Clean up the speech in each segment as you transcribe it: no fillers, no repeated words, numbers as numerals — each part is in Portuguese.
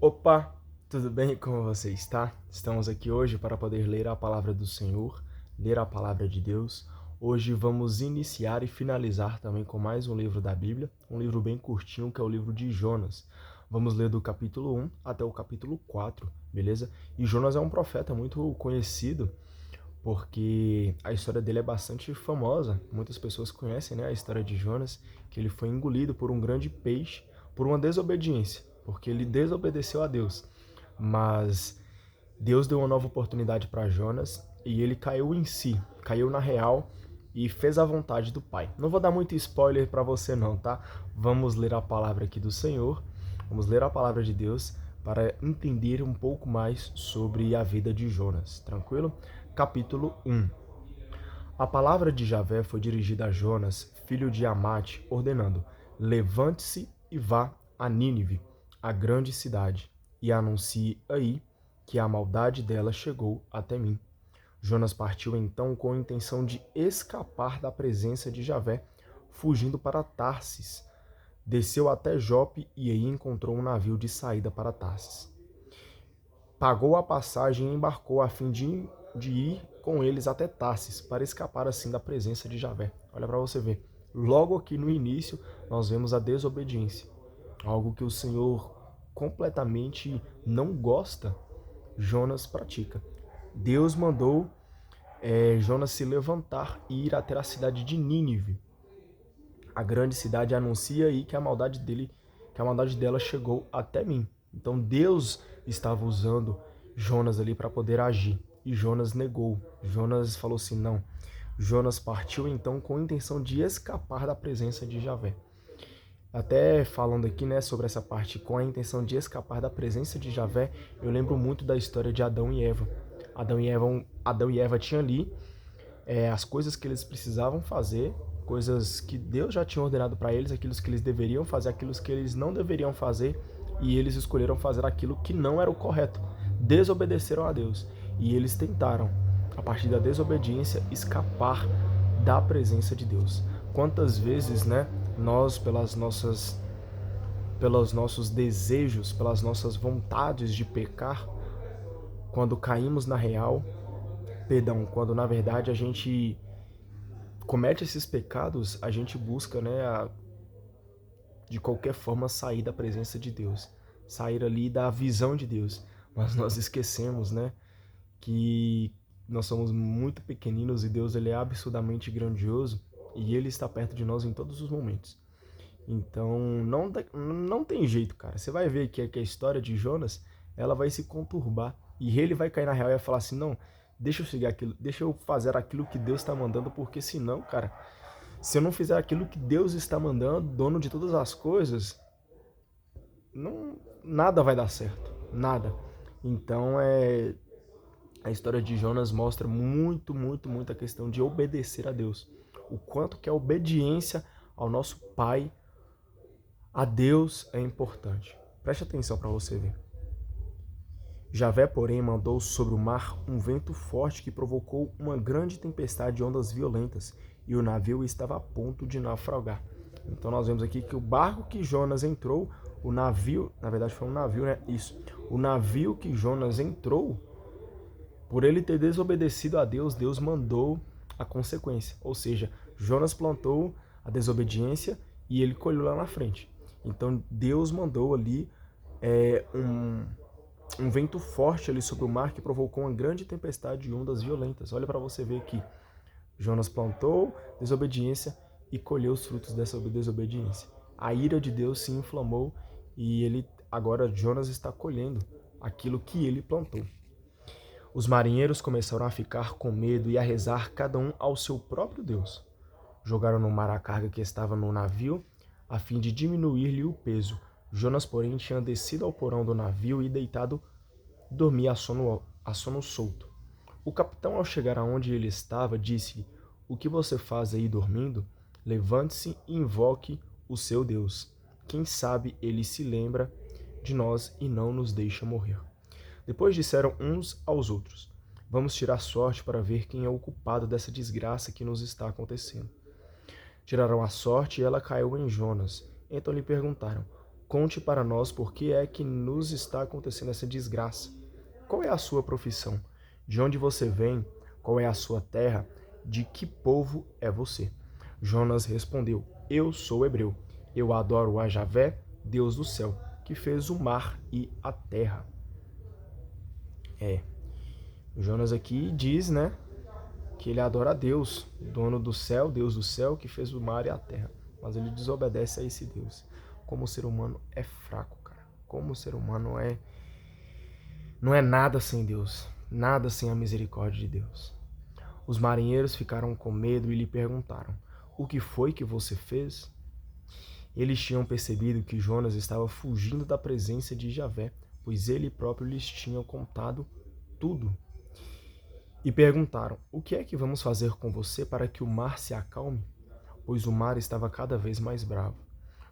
Opa, tudo bem? Como você está? Estamos aqui hoje para poder ler a palavra do Senhor, ler a palavra de Deus. Hoje vamos iniciar e finalizar também com mais um livro da Bíblia, um livro bem curtinho que é o livro de Jonas. Vamos ler do capítulo 1 até o capítulo 4, beleza? E Jonas é um profeta muito conhecido porque a história dele é bastante famosa. Muitas pessoas conhecem, né, a história de Jonas, que ele foi engolido por um grande peixe por uma desobediência, porque ele desobedeceu a Deus. Mas Deus deu uma nova oportunidade para Jonas e ele caiu em si, caiu na real e fez a vontade do Pai. Não vou dar muito spoiler para você não, tá? Vamos ler a palavra aqui do Senhor, vamos ler a palavra de Deus para entender um pouco mais sobre a vida de Jonas, tranquilo? Capítulo 1. A palavra de Javé foi dirigida a Jonas, filho de Amate, ordenando: Levante-se e vá a Nínive, a grande cidade, e anuncie aí que a maldade dela chegou até mim. Jonas partiu então com a intenção de escapar da presença de Javé, fugindo para Tarsis. Desceu até Jope e aí encontrou um navio de saída para Tarsis. Pagou a passagem e embarcou a fim de ir com eles até Tarsis, para escapar assim da presença de Javé. Olha para você ver. Logo aqui no início, nós vemos a desobediência. Algo que o Senhor completamente não gosta, Jonas pratica. Deus mandou Jonas se levantar e ir até a cidade de Nínive. A grande cidade anuncia aí que a maldade dele, que a maldade dela chegou até mim. Então Deus estava usando Jonas ali para poder agir. E Jonas negou. Jonas falou assim: não. Jonas partiu então com a intenção de escapar da presença de Javé. Até falando aqui, né, sobre essa parte com a intenção de escapar da presença de Javé, eu lembro muito da história de Adão e Eva. Adão e Eva tinham ali as coisas que eles precisavam fazer, coisas que Deus já tinha ordenado para eles, aquilo que eles deveriam fazer, aquilo que eles não deveriam fazer, e eles escolheram fazer aquilo que não era o correto. Desobedeceram a Deus e eles tentaram, a partir da desobediência, escapar da presença de Deus. Quantas vezes, né, nós pelos nossos desejos, pelas nossas vontades de pecar, quando caímos na real, quando na verdade a gente comete esses pecados, a gente busca, né, de qualquer forma sair da presença de Deus, sair ali da visão de Deus. Mas nós esquecemos, né, que nós somos muito pequeninos e Deus ele é absurdamente grandioso e ele está perto de nós em todos os momentos. Então, não tem jeito, cara. Você vai ver que a história de Jonas, ela vai se conturbar e ele vai cair na real e vai falar assim: "Não, deixa eu seguir aquilo, deixa eu fazer aquilo que Deus está mandando, porque senão, cara, se eu não fizer aquilo que Deus está mandando, dono de todas as coisas, não, nada vai dar certo, nada." Então, a história de Jonas mostra muito a questão de obedecer a Deus. O quanto que a obediência ao nosso Pai, a Deus, é importante. Preste atenção para você ver. Javé, porém, mandou sobre o mar um vento forte que provocou uma grande tempestade de ondas violentas, e o navio estava a ponto de naufragar. Então nós vemos aqui que o barco que Jonas entrou, o navio, na verdade foi um navio, né? Isso. O navio que Jonas entrou, por ele ter desobedecido a Deus, Deus mandou a consequência. Ou seja, Jonas plantou a desobediência e ele colheu lá na frente. Então Deus mandou ali um vento forte ali sobre o mar que provocou uma grande tempestade e ondas violentas. Olha para você ver aqui. Jonas plantou desobediência e colheu os frutos dessa desobediência. A ira de Deus se inflamou e agora Jonas está colhendo aquilo que ele plantou. Os marinheiros começaram a ficar com medo e a rezar cada um ao seu próprio Deus. Jogaram no mar a carga que estava no navio, a fim de diminuir-lhe o peso. Jonas, porém, tinha descido ao porão do navio e, deitado, dormia a sono solto. O capitão, ao chegar aonde ele estava, disse-lhe: "O que você faz aí dormindo? Levante-se e invoque o seu Deus. Quem sabe ele se lembra de nós e não nos deixa morrer." Depois disseram uns aos outros: "Vamos tirar sorte para ver quem é o culpado dessa desgraça que nos está acontecendo." Tiraram a sorte e ela caiu em Jonas. Então lhe perguntaram: conte para nós por que é que nos está acontecendo essa desgraça. Qual é a sua profissão? De onde você vem? Qual é a sua terra? De que povo é você? Jonas respondeu: Eu sou hebreu. Eu adoro a Javé, Deus do céu, que fez o mar e a terra. Jonas aqui diz, né, que ele adora a Deus, dono do céu, Deus do céu, que fez o mar e a terra. Mas ele desobedece a esse Deus. Como o ser humano é fraco, cara. Como o ser humano não é nada sem Deus, nada sem a misericórdia de Deus. Os marinheiros ficaram com medo e lhe perguntaram: O que foi que você fez? Eles tinham percebido que Jonas estava fugindo da presença de Javé, pois ele próprio lhes tinha contado tudo. E perguntaram: O que é que vamos fazer com você para que o mar se acalme? Pois o mar estava cada vez mais bravo.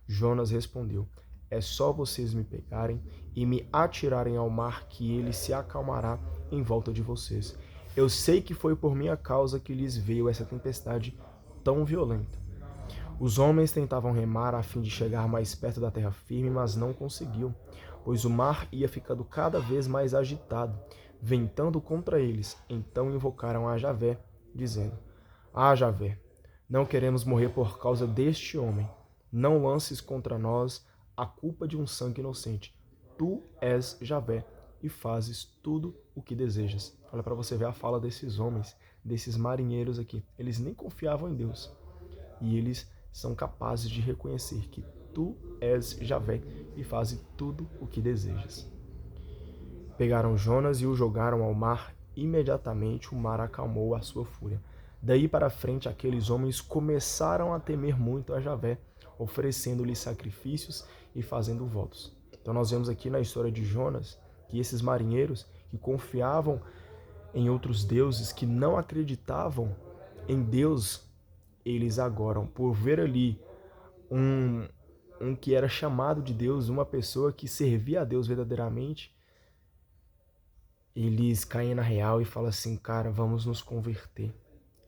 Jonas respondeu: É só vocês me pegarem e me atirarem ao mar que ele se acalmará em volta de vocês. Eu sei que foi por minha causa que lhes veio essa tempestade tão violenta. Os homens tentavam remar a fim de chegar mais perto da terra firme, mas não conseguiam, pois o mar ia ficando cada vez mais agitado, ventando contra eles. Então invocaram a Javé, dizendo: Ah, Javé, não queremos morrer por causa deste homem. Não lances contra nós a culpa de um sangue inocente. Tu és Javé e fazes tudo o que desejas. Olha para você ver a fala desses homens, desses marinheiros aqui. Eles nem confiavam em Deus. E eles são capazes de reconhecer que tu és Javé e fazes tudo o que desejas. Pegaram Jonas e o jogaram ao mar. Imediatamente o mar acalmou a sua fúria. Daí para frente aqueles homens começaram a temer muito a Javé, oferecendo-lhe sacrifícios e fazendo votos. Então nós vemos aqui na história de Jonas que esses marinheiros que confiavam em outros deuses, que não acreditavam em Deus, eles agora, por ver ali um que era chamado de Deus, uma pessoa que servia a Deus verdadeiramente, eles caem na real e falam assim: cara, vamos nos converter,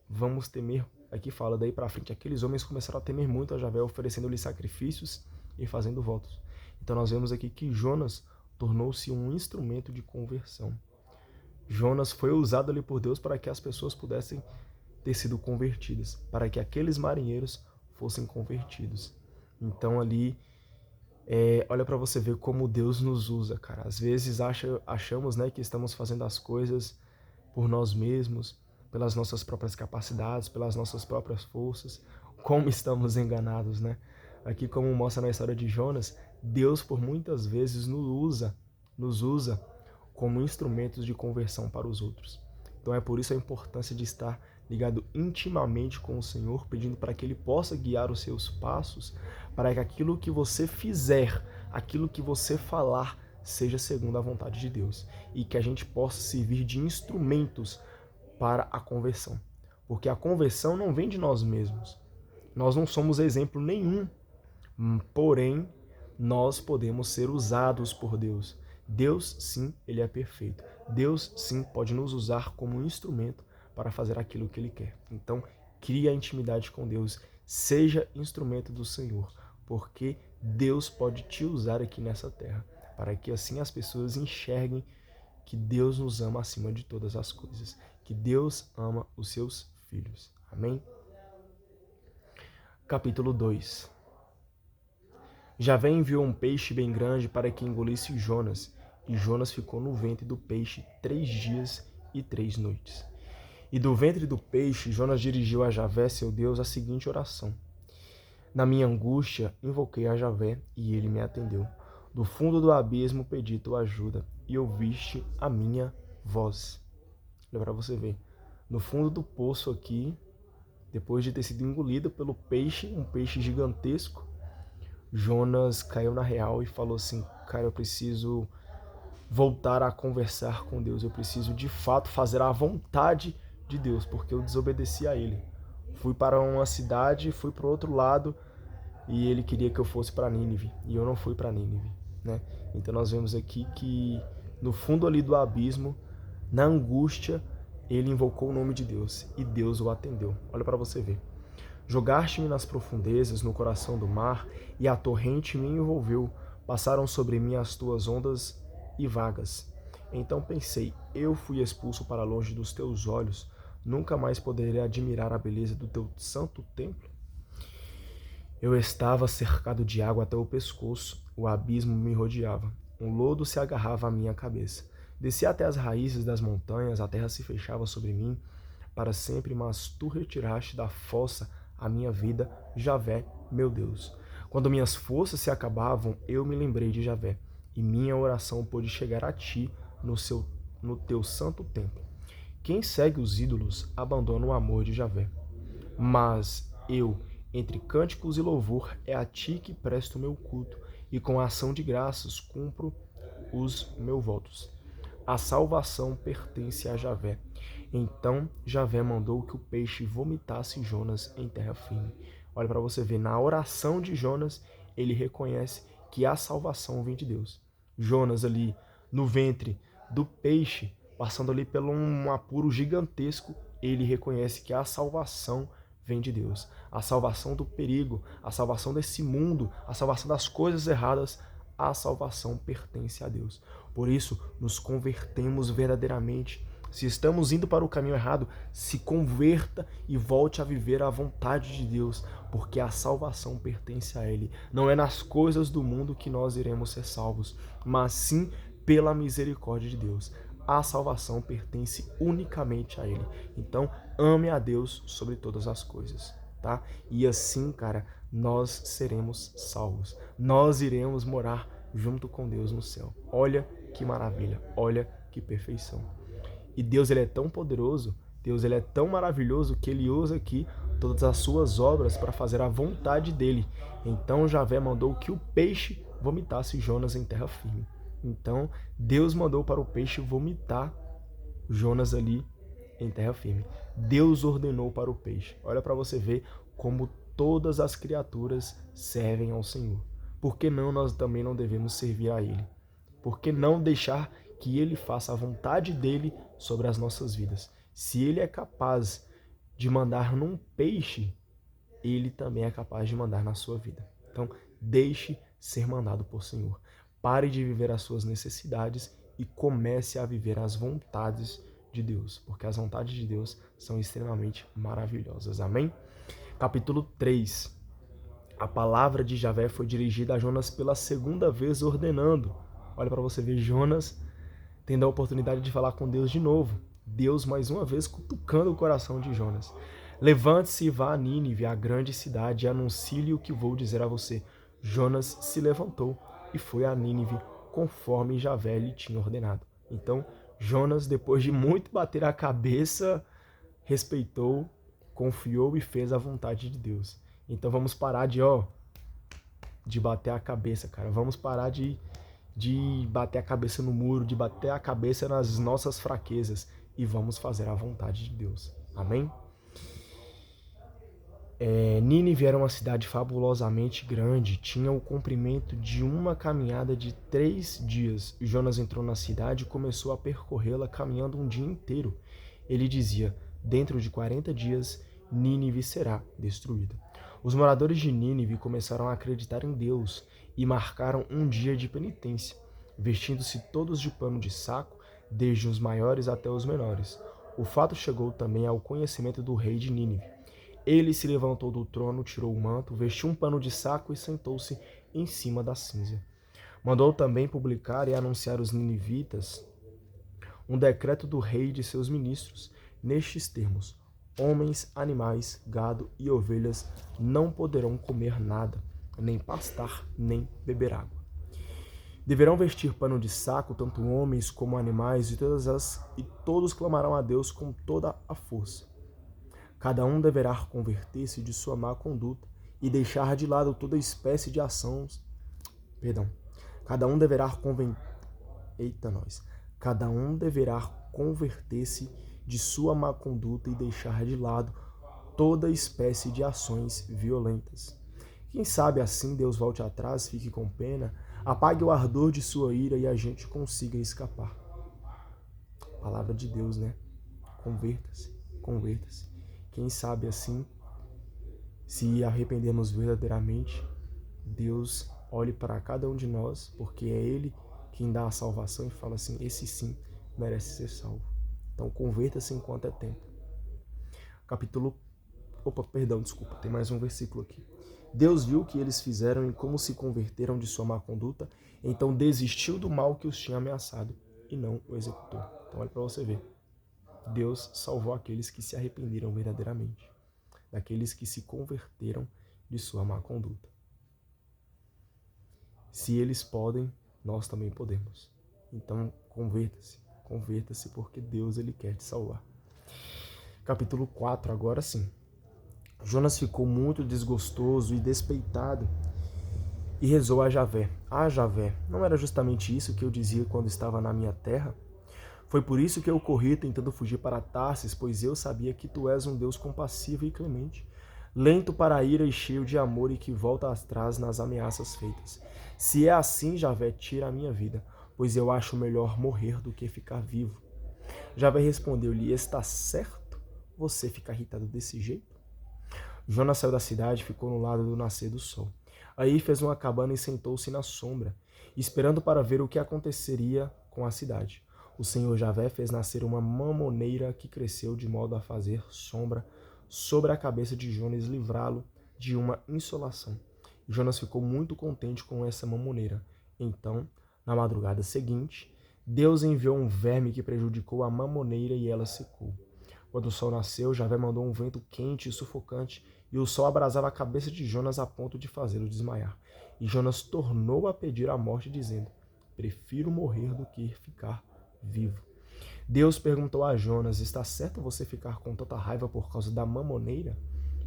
vamos temer. Aqui fala, daí para frente, aqueles homens começaram a temer muito a Javé, oferecendo-lhe sacrifícios e fazendo votos. Então nós vemos aqui que Jonas tornou-se um instrumento de conversão. Jonas foi usado ali por Deus para que as pessoas pudessem ter sido convertidas, para que aqueles marinheiros fossem convertidos. Então ali, olha para você ver como Deus nos usa, cara. Às vezes achamos, né, que estamos fazendo as coisas por nós mesmos, pelas nossas próprias capacidades, pelas nossas próprias forças. Como estamos enganados, né? Aqui, como mostra na história de Jonas, Deus por muitas vezes nos usa como instrumentos de conversão para os outros. Então é por isso a importância de estar ligado intimamente com o Senhor, pedindo para que Ele possa guiar os seus passos, para que aquilo que você fizer, aquilo que você falar, seja segundo a vontade de Deus. E que a gente possa servir de instrumentos para a conversão. Porque a conversão não vem de nós mesmos. Nós não somos exemplo nenhum. Porém, nós podemos ser usados por Deus. Deus, sim, Ele é perfeito. Deus, sim, pode nos usar como um instrumento para fazer aquilo que Ele quer. Então, crie a intimidade com Deus. Seja instrumento do Senhor, porque Deus pode te usar aqui nessa terra, para que assim as pessoas enxerguem que Deus nos ama acima de todas as coisas, que Deus ama os seus filhos. Amém? Capítulo 2. Javé enviou um peixe bem grande para que engolisse Jonas, e Jonas ficou no ventre do peixe 3 dias e 3 noites. E do ventre do peixe, Jonas dirigiu a Javé, seu Deus, a seguinte oração: Na minha angústia, invoquei a Javé, e ele me atendeu. Do fundo do abismo pedi tua ajuda, e ouviste a minha voz. Olha para você ver. No fundo do poço aqui, depois de ter sido engolido pelo peixe, um peixe gigantesco, Jonas caiu na real e falou assim: cara, eu preciso voltar a conversar com Deus. Eu preciso, de fato, fazer a vontade de Deus, porque eu desobedeci a Ele. Fui para uma cidade, fui para o outro lado, e Ele queria que eu fosse para Nínive, e eu não fui para Nínive, né? Então nós vemos aqui que no fundo ali do abismo, na angústia, ele invocou o nome de Deus, e Deus o atendeu. Olha para você ver. Jogaste-me nas profundezas, no coração do mar, e a torrente me envolveu. passaram sobre mim as tuas ondas e vagas. Então pensei, eu fui expulso para longe dos teus olhos, nunca mais poderei admirar a beleza do teu santo templo. Eu estava cercado de água até o pescoço, o abismo me rodeava, um lodo se agarrava à minha cabeça. Desci até as raízes das montanhas, a terra se fechava sobre mim para sempre, mas tu retiraste da fossa a minha vida, Javé, meu Deus. Quando minhas forças se acabavam, eu me lembrei de Javé, e minha oração pôde chegar a ti no teu santo templo. Quem segue os ídolos abandona o amor de Javé. Mas eu, entre cânticos e louvor, é a ti que presto o meu culto, e com a ação de graças cumpro os meus votos. A salvação pertence a Javé. Então Javé mandou que o peixe vomitasse Jonas em terra firme. Olha para você ver, na oração de Jonas, ele reconhece que a salvação vem de Deus. Jonas ali no ventre do peixe, passando ali por um apuro gigantesco, ele reconhece que a salvação vem de Deus. A salvação do perigo, a salvação desse mundo, a salvação das coisas erradas, a salvação pertence a Deus. Por isso, nos convertemos verdadeiramente. Se estamos indo para o caminho errado, se converta e volte a viver a vontade de Deus, porque a salvação pertence a Ele. Não é nas coisas do mundo que nós iremos ser salvos, mas sim pela misericórdia de Deus. A salvação pertence unicamente a Ele. Então, ame a Deus sobre todas as coisas, tá? E assim, cara, nós seremos salvos. Nós iremos morar junto com Deus no céu. Olha que maravilha, olha que perfeição. E Deus, ele é tão poderoso, Deus, ele é tão maravilhoso que ele usa aqui todas as suas obras para fazer a vontade dele. Então Javé mandou que o peixe vomitasse Jonas em terra firme. Então Deus mandou para o peixe vomitar Jonas ali em terra firme. Deus ordenou para o peixe. Olha para você ver como todas as criaturas servem ao Senhor. Por que não nós também não devemos servir a Ele? Por que não deixar que Ele faça a vontade dEle sobre as nossas vidas? Se Ele é capaz de mandar num peixe, Ele também é capaz de mandar na sua vida. Então, deixe ser mandado por Senhor. Pare de viver as suas necessidades e comece a viver as vontades de Deus, porque as vontades de Deus são extremamente maravilhosas. Amém? Capítulo 3. A palavra de Javé foi dirigida a Jonas pela segunda vez, ordenando. Olha para você ver Jonas tendo a oportunidade de falar com Deus de novo. Deus, mais uma vez, cutucando o coração de Jonas. Levante-se e vá a Nínive, a grande cidade, e anuncie-lhe o que vou dizer a você. Jonas se levantou e foi a Nínive, conforme Javé lhe tinha ordenado. Então, Jonas, depois de muito bater a cabeça, respeitou, confiou e fez a vontade de Deus. Então vamos parar de bater a cabeça, cara. Vamos parar de bater a cabeça no muro, de bater a cabeça nas nossas fraquezas e vamos fazer a vontade de Deus. Amém? Nínive era uma cidade fabulosamente grande, tinha o comprimento de uma caminhada de 3 dias. Jonas entrou na cidade e começou a percorrê-la caminhando um dia inteiro. Ele dizia, dentro de 40 dias, Nínive será destruída. Os moradores de Nínive começaram a acreditar em Deus e marcaram um dia de penitência, vestindo-se todos de pano de saco, desde os maiores até os menores. O fato chegou também ao conhecimento do rei de Nínive. Ele se levantou do trono, tirou o manto, vestiu um pano de saco e sentou-se em cima da cinza. Mandou também publicar e anunciar aos ninivitas um decreto do rei e de seus ministros, nestes termos: homens, animais, gado e ovelhas não poderão comer nada, nem pastar, nem beber água. Deverão vestir pano de saco tanto homens como animais e todos clamarão a Deus com toda a força. Cada um deverá converter-se de sua má conduta e deixar de lado toda espécie de ações. Cada um deverá Cada um deverá converter-se de sua má conduta e deixar de lado toda espécie de ações violentas. Quem sabe assim Deus volte atrás, fique com pena, apague o ardor de sua ira e a gente consiga escapar. Palavra de Deus, né? Converta-se, converta-se. Quem sabe assim, se arrependermos verdadeiramente, Deus olhe para cada um de nós, porque é Ele quem dá a salvação e fala assim, esse sim merece ser salvo. Então converta-se enquanto é tempo. Tem mais um versículo aqui. Deus viu o que eles fizeram e como se converteram de sua má conduta, então desistiu do mal que os tinha ameaçado e não o executou. Então olha para você ver. Deus salvou aqueles que se arrependeram verdadeiramente, daqueles que se converteram de sua má conduta. Se eles podem, nós também podemos. Então converta-se porque Deus ele quer te salvar. Capítulo 4, agora sim. Jonas ficou muito desgostoso e despeitado e rezou a Javé. Ah, Javé, não era justamente isso que eu dizia quando estava na minha terra? Foi por isso que eu corri tentando fugir para Tarsis, pois eu sabia que tu és um Deus compassivo e clemente, lento para a ira e cheio de amor e que volta atrás nas ameaças feitas. Se é assim, Javé, tira a minha vida, pois eu acho melhor morrer do que ficar vivo. Javé respondeu-lhe, está certo você ficar irritado desse jeito? Jonas saiu da cidade e ficou no lado do nascer do sol. Aí fez uma cabana e sentou-se na sombra, esperando para ver o que aconteceria com a cidade. O Senhor Javé fez nascer uma mamoneira que cresceu de modo a fazer sombra sobre a cabeça de Jonas e livrá-lo de uma insolação. Jonas ficou muito contente com essa mamoneira. Então, na madrugada seguinte, Deus enviou um verme que prejudicou a mamoneira e ela secou. Quando o sol nasceu, Javé mandou um vento quente e sufocante, e o sol abrasava a cabeça de Jonas a ponto de fazê-lo desmaiar. E Jonas tornou a pedir a morte, dizendo, prefiro morrer do que ficar vivo. Deus perguntou a Jonas, está certo você ficar com tanta raiva por causa da mamoneira?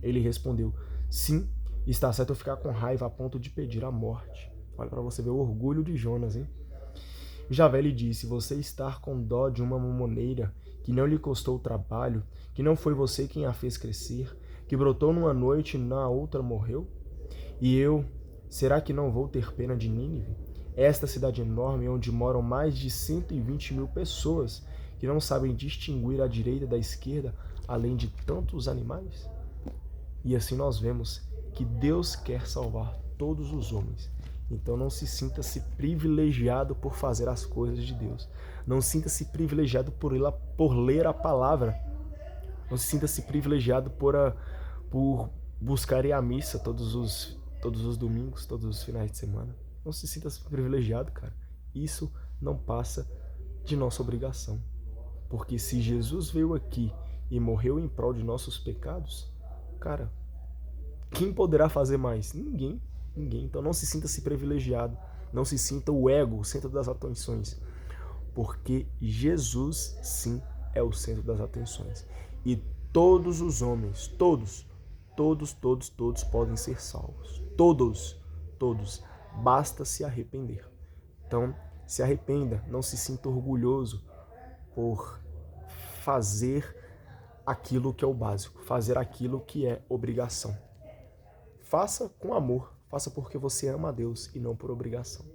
Ele respondeu, sim, está certo eu ficar com raiva a ponto de pedir a morte. Olha para você ver o orgulho de Jonas, hein? Javé lhe disse, você estar com dó de uma mamoneira que não lhe custou trabalho, que não foi você quem a fez crescer, que brotou numa noite e na outra morreu? E eu, será que não vou ter pena de Nínive? Esta cidade enorme onde moram mais de 120.000 pessoas que não sabem distinguir a direita da esquerda, além de tantos animais? E assim nós vemos que Deus quer salvar todos os homens. Então não se sinta-se privilegiado por fazer as coisas de Deus. Não sinta-se privilegiado por ler a palavra. Não se sinta-se privilegiado por buscar ir à missa todos os domingos, todos os finais de semana. Não se sinta-se privilegiado, cara. Isso não passa de nossa obrigação. Porque se Jesus veio aqui e morreu em prol de nossos pecados, cara, quem poderá fazer mais? Ninguém. Então não se sinta-se privilegiado, não se sinta o ego, o centro das atenções, porque Jesus sim é o centro das atenções. E todos os homens, todos podem ser salvos. Todos. Basta se arrepender. Então, se arrependa, não se sinta orgulhoso por fazer aquilo que é o básico, fazer aquilo que é obrigação. Faça com amor, faça porque você ama a Deus e não por obrigação.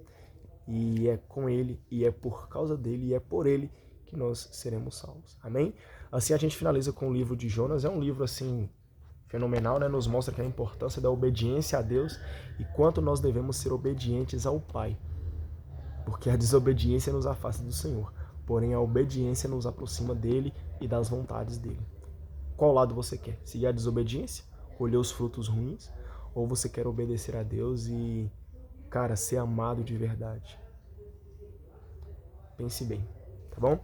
E é com Ele, e é por causa dele, e é por Ele que nós seremos salvos. Amém? Assim a gente finaliza com o livro de Jonas. É um livro assim fenomenal, né? Nos mostra que a importância da obediência a Deus e quanto nós devemos ser obedientes ao Pai. Porque a desobediência nos afasta do Senhor, porém a obediência nos aproxima dele e das vontades dele. Qual lado você quer? Seguir a desobediência? Colher os frutos ruins? Ou você quer obedecer a Deus e, cara, ser amado de verdade? Pense bem, tá bom?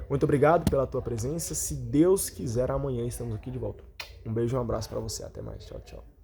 Muito obrigado pela tua presença. Se Deus quiser, amanhã estamos aqui de volta. Um beijo e um abraço para você. Até mais. Tchau, tchau.